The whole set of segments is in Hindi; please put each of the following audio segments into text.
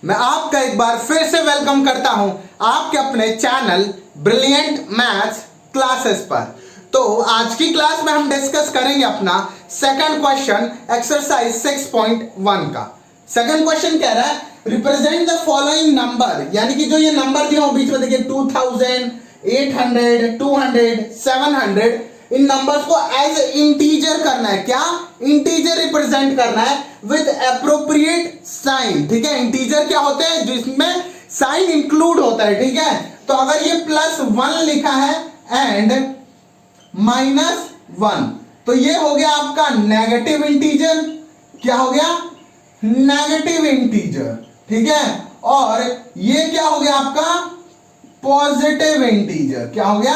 मैं आपका एक बार फिर से वेलकम करता हूं आपके अपने चैनल ब्रिलियंट मैथ्स क्लासेस पर। तो आज की क्लास में हम डिस्कस करेंगे अपना सेकंड क्वेश्चन एक्सरसाइज 6.1 का। सेकंड क्वेश्चन कह रहा है रिप्रेजेंट द फॉलोइंग नंबर, यानी कि जो ये नंबर दिए हो बीच में देखिए 2000, 800, 200, 700, इन नंबर्स को एज इंटीजर करना है। क्या? इंटीजर रिप्रेजेंट करना है विद एप्रोप्रिएट साइन। ठीक है, इंटीजर क्या होते हैं? जिसमें साइन इंक्लूड होता है। ठीक है, तो अगर ये +1 लिखा है एंड -1 तो ये हो गया आपका नेगेटिव इंटीजर। क्या हो गया? Negative integer. ठीक है, और ये क्या हो गया आपका? Positive integer. क्या हो गया?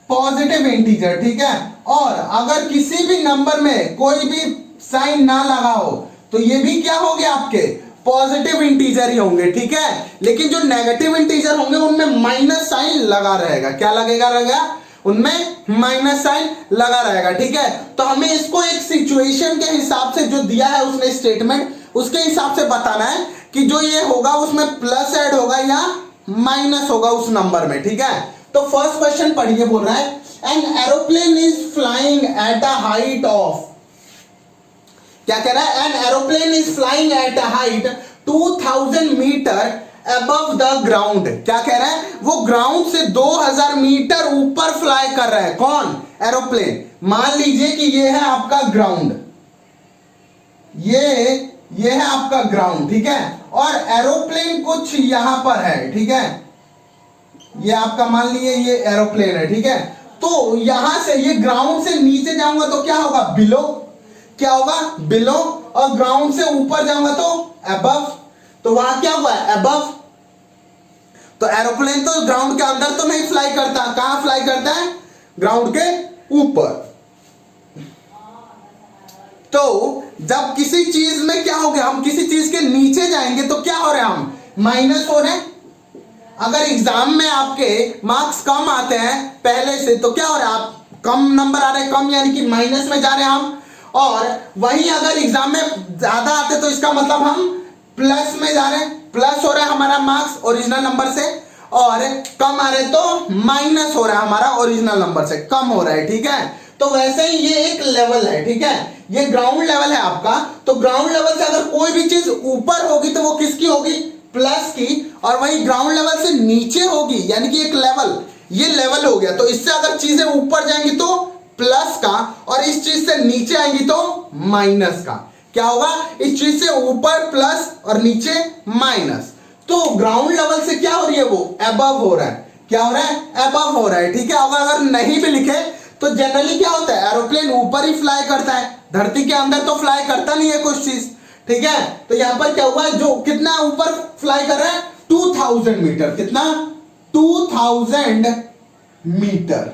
Positive integer. ठीक है, और अगर किसी भी नंबर में कोई भी साइन ना लगा हो तो ये भी क्या हो गया? आपके पॉजिटिव इंटीजर ही होंगे। ठीक है, लेकिन जो नेगेटिव इंटीजर होंगे उनमें माइनस साइन लगा रहेगा। क्या रहेगा? उनमें माइनस साइन लगा रहेगा। ठीक है, तो हमें इसको एक सिचुएशन के हिसाब से जो दिया है उसने स्टेटमेंट, उसके हिसाब से बताना है कि जो ये होगा उसमें प्लस ऐड होगा या माइनस होगा उस नंबर में। ठीक है, तो फर्स्ट क्वेश्चन पढ़िए। बोल रहा है an aeroplane is flying at a height of, क्या कह रहा है? An aeroplane is flying at a height 2000 metre above the ground. क्या कह रहा है? वो ग्राउंड से 2000 मीटर ऊपर फ्लाई कर रहा है। कौन? एरोप्लेन। मान लीजिए कि ये है आपका ग्राउंड, ये है आपका ग्राउंड। ठीक है, और एरोप्लेन कुछ यहां पर है। ठीक है, ये आपका मान लीजिए ये एरोप्लेन है। ठीक है, तो यहां से ये ग्राउंड से नीचे जाऊंगा तो क्या होगा? बिलो। क्या होगा? बिलो। और ग्राउंड से ऊपर जाऊंगा तो अबव। तो वहां क्या हुआ? अबव। तो एरोप्लेन तो ग्राउंड के अंदर तो नहीं फ्लाई करता, कहां फ्लाई करता है? ग्राउंड के ऊपर। तो जब किसी चीज में क्या हो गया, हम किसी चीज के नीचे जाएंगे तो क्या हो रहे हैं? हम माइनस हो रहे हैं। अगर एग्जाम में आपके मार्क्स कम आते हैं पहले से तो क्या हो रहा है? आप कम नंबर आ रहे हैं, कम यानी कि माइनस में जा रहे हैं हम। और वहीं अगर एग्जाम में ज्यादा आते तो इसका मतलब हम प्लस में जा रहे हैं, प्लस हो रहा है हमारा मार्क्स ओरिजिनल नंबर से, और कम आ रहे तो माइनस हो रहा है हमारा ओरिजिनल नंबर से, कम हो रहा है। ठीक है, तो वैसे ही ये एक लेवल है। ठीक है, ये ग्राउंड लेवल है आपका। तो ग्राउंड लेवल से अगर कोई भी चीज ऊपर होगी तो वो किसकी होगी? प्लस की। और वही ग्राउंड लेवल से नीचे होगी, यानी कि एक लेवल, ये लेवल हो गया। तो इससे अगर चीजें ऊपर जाएंगी तो प्लस का, और इस चीज से नीचे आएंगी तो माइनस का। क्या होगा? इस चीज से ऊपर प्लस और नीचे माइनस। तो ग्राउंड लेवल से क्या हो रही है? वो अबव हो रहा है। क्या हो रहा है? अबव हो रहा है। ठीक है, अगर नहीं भी लिखे तो जनरली क्या होता है? एरोप्लेन ऊपर ही फ्लाई करता है, धरती के अंदर तो फ्लाई करता नहीं है कुछ चीज। ठीक है, तो यहां पर क्या हुआ? जो कितना ऊपर फ्लाई कर रहा है? 2000 मीटर। कितना? 2000 मीटर।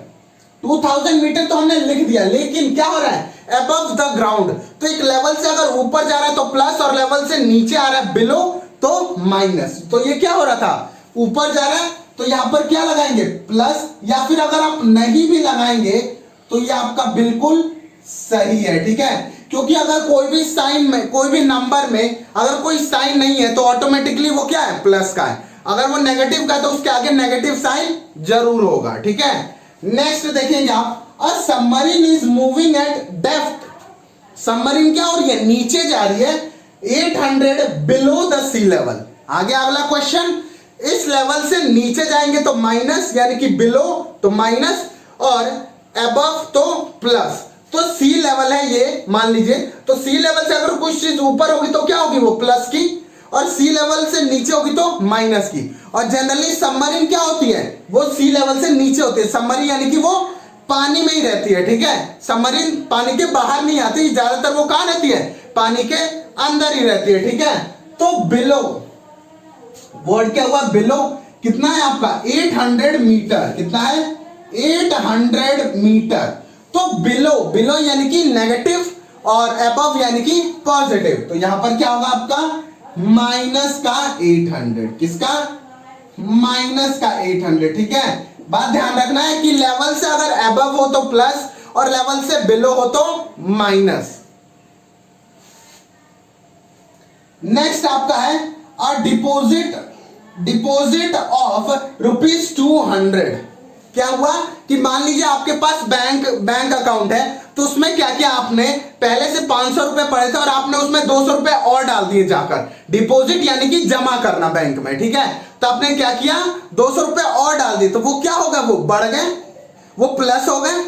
2000 मीटर तो हमने लिख दिया, लेकिन क्या हो रहा है? Above the ground. तो एक लेवल से अगर ऊपर जा रहा है तो प्लस, और लेवल से नीचे आ रहा है बिलो तो माइनस। तो ये क्या हो रहा था? ऊपर जा रहा है तो यहां पर क्या लगाएंगे? प्लस, या फिर अगर आप नहीं भी लगाएंगे तो ये आपका बिल्कुल सही है। ठीक है, क्योंकि अगर कोई भी साइन में, कोई भी नंबर में अगर कोई साइन नहीं है तो ऑटोमेटिकली वो क्या है? प्लस का है। अगर वो नेगेटिव का है तो उसके आगे नेगेटिव साइन जरूर होगा। ठीक है, नेक्स्ट देखेंगे आप, अ submarine is moving at depth. Submarine क्या हो रही है? नीचे जा रही है 800 बिलो द सी लेवल। आगे अगला क्वेश्चन, इस लेवल से नीचे जाएंगे तो माइनस, यानी कि बिलो तो माइनस, और अबव तो प्लस। तो सी लेवल है ये, मान लीजिए। तो सी लेवल से अगर कुछ चीज ऊपर होगी तो क्या होगी? वो प्लस की, और सी लेवल से नीचे होगी तो माइनस की। और जनरली सबमरीन क्या होती है? वो सी लेवल से नीचे होती है। सबमरीन यानी कि वो पानी में ही रहती है। ठीक है, सबमरीन पानी के बाहर नहीं आती, ज्यादातर वो कहां रहती है? पानी के अंदर ही रहती है। ठीक है, तो बिलो, वर्ड क्या हुआ? बिलो। कितना है आपका? 800 मीटर। कितना है? 800 मीटर। तो बिलो, बिलो यानी कि नेगेटिव, और अबव यानी कि पॉजिटिव। तो यहां पर क्या होगा आपका? माइनस का 800। किसका? माइनस का 800। ठीक है, बात ध्यान रखना है कि लेवल से अगर अबव हो तो प्लस, और लेवल से बिलो हो तो माइनस। नेक्स्ट आपका है अ डिपॉजिट ऑफ ₹200। क्या हुआ कि मान लीजिए आपके पास बैंक अकाउंट है, तो उसमें क्या किया आपने, पहले से 500 रुपए पड़े थे और आपने उसमें 200 रुपए और डाल दिए जाकर। डिपॉजिट यानी कि जमा करना बैंक में, ठीक है। तो आपने क्या किया, 200 रुपए और डाल दिए, तो वो क्या होगा, वो बढ़ गए, वो प्लस हो गए।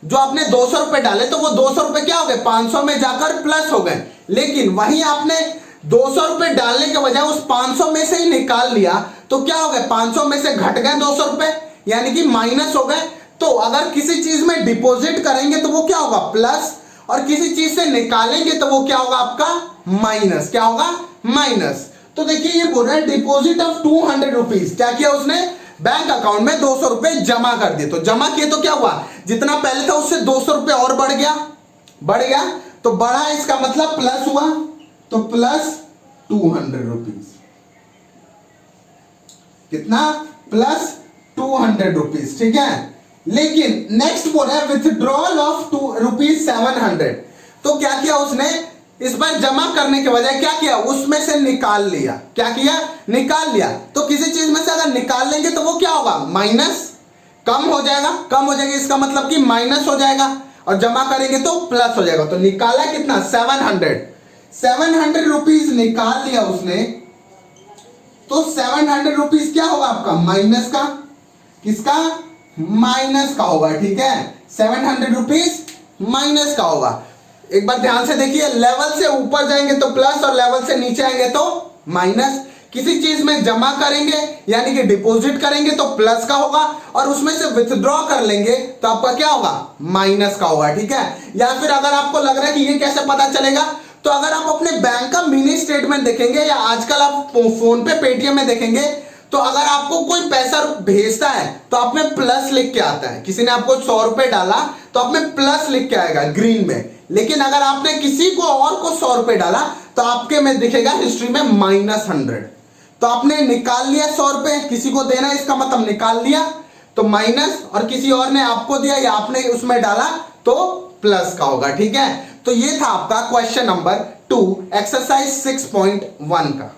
जो आपने 200 रुपए डाले तो वो 200 रुपए क्या हो गए, 500 में जाकर प्लस हो गए। लेकिन वहीं आपने 200 रुपए डालने के बजाय उस 500 में से ही निकाल लिया, तो क्या हो गए, 500 में से घट गए 200 रुपए, यानी कि माइनस हो गए। तो अगर किसी चीज में डिपॉजिट करेंगे तो वो क्या होगा, प्लस, और किसी चीज से निकालेंगे तो वो क्या होगा आपका, माइनस। क्या होगा, माइनस। तो देखिए ये बोल रहा है डिपॉजिट ऑफ 200 रुपीज। क्या किया उसने, बैंक अकाउंट में 200 रुपए जमा कर दिए। तो जमा किए तो क्या हुआ, जितना पहले था उससे 200 रुपए और बढ़ गया, तो बढ़ा, इसका मतलब प्लस हुआ, तो प्लस 200 रुपीज। कितना, प्लस 200 रुपीज, ठीक है। लेकिन नेक्स्ट बोल रहा है विथड्रॉल ऑफ ₹700। तो क्या किया उसने, इस बार जमा करने के बजाय क्या किया, उसमें से निकाल लिया। क्या किया, निकाल लिया। तो किसी चीज में से अगर निकाल लेंगे तो वो क्या होगा, माइनस, कम हो जाएगा, इसका मतलब कि माइनस हो जाएगा, और जमा करेंगे तो प्लस हो जाएगा। तो निकाला कितना, 700 रुपीज निकाल लिया उसने। तो 700 रुपीज क्या होगा आपका, माइनस का, किसका, माइनस का होगा, ठीक है। 700 रुपीज माइनस का होगा। एक बार ध्यान से देखिए, लेवल से ऊपर जाएंगे तो प्लस और लेवल से नीचे आएंगे तो माइनस। किसी चीज में जमा करेंगे यानी कि डिपॉजिट करेंगे तो प्लस का होगा, और उसमें से विथड्रॉ कर लेंगे तो आपका क्या होगा, माइनस का होगा, ठीक है। या फिर अगर आपको लग रहा है कि ये कैसे पता चलेगा, तो अगर आप अपने बैंक का मिनी स्टेटमेंट देखेंगे या आजकल आप फोन पे पेटीएम में देखेंगे, तो अगर आपको कोई पैसा भेजता है तो आप में प्लस लिख के आता है। किसी ने आपको 100 रुपए डाला तो आप में प्लस लिख के आएगा ग्रीन में। लेकिन अगर आपने किसी को और को 100 रुपए डाला तो आपके में दिखेगा हिस्ट्री में -100। तो आपने निकाल लिया 100 रुपए, किसी को देना, इसका मतलब निकाल लिया तो माइनस, और किसी और ने आपको दिया या आपने उसमें डाला तो प्लस का होगा, ठीक है। तो ये था आपका क्वेश्चन नंबर 2 एक्सरसाइज 6.1 का।